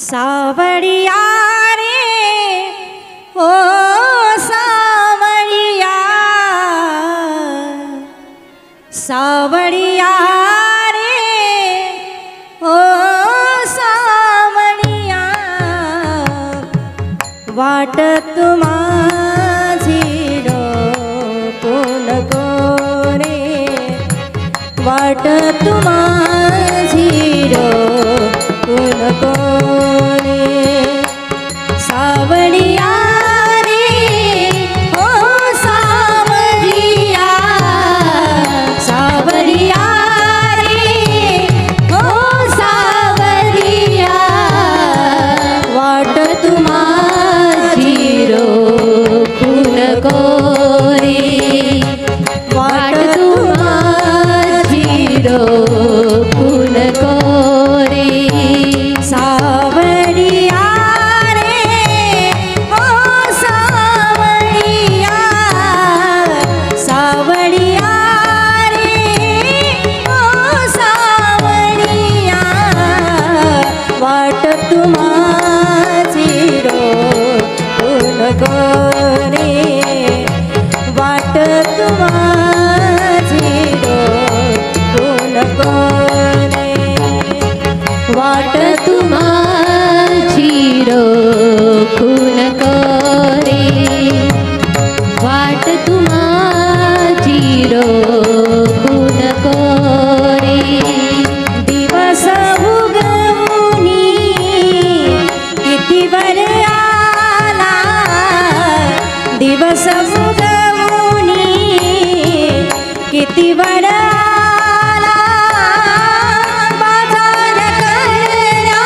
सावरिया रे ओ सावरिया, सावरिया रे ओ सावरिया, वाट माझी डोकून कोरे, वाट माझी डोकून कोरे, सावरिया रे ओ सावरिया, सावरिया रे ओ सावरिया, वाट माझी डोकून कोरे, वाट माझी डोकून कोरे, सावरिया रे ओ सावरिया, सावरिया रे ओ सावरिया, वाट माझी डोकून कोरे, वाट माझी डोकून कोरे, वाट माझी डोकून कोरे, वाट माझी डोकून कोरे, दिवस उगवुनी किती वर आला, दिवस उगवुनी किती वर आला, बाजार करण्या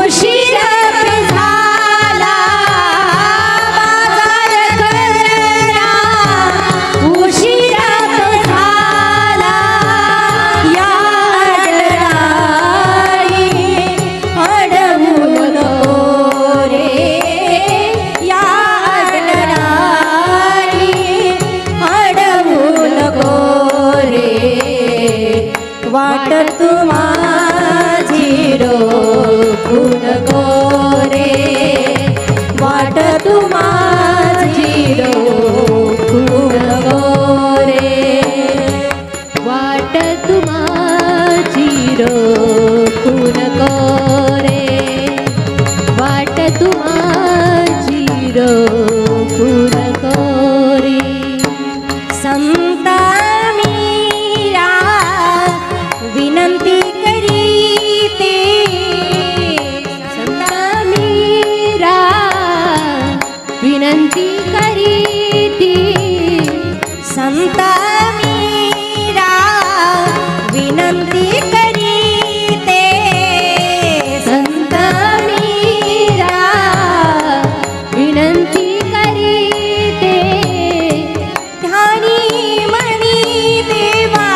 उशीर झाला, बाजार करण्या उशीर झाला, या अडराळी अडवून कोरे, या अडराळी अडवून कोरे, वाट माझी डोकून कोरे, वाट माझी डोकून कोरे, वाट माझी डोकून कोरे, वाट माझी डोकून कोरे, संत मीरा विनंती करीते, संत मीरा विनंती करीते, संत मीरा विनंती करीते, संत मीरा विनंती करीते, ध्यानी मणी देवा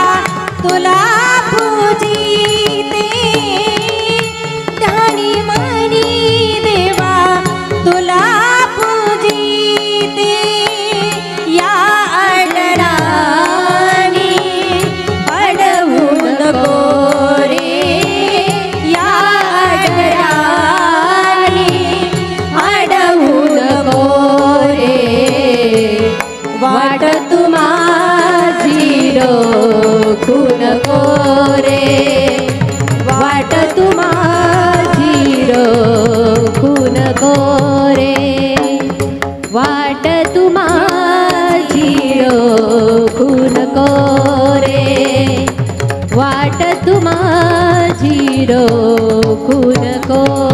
तुला पूजिते, ध्यानी मणी देवा तुला पूजिते, या अडराणी अडवून कोरे, या अडराणी अडवून कोरे, वाट माझी डोकून कोरे, वाट माझी डोकून कोरे, वाट माझी डोकून कोरे, वाट माझी डोकून कोरे.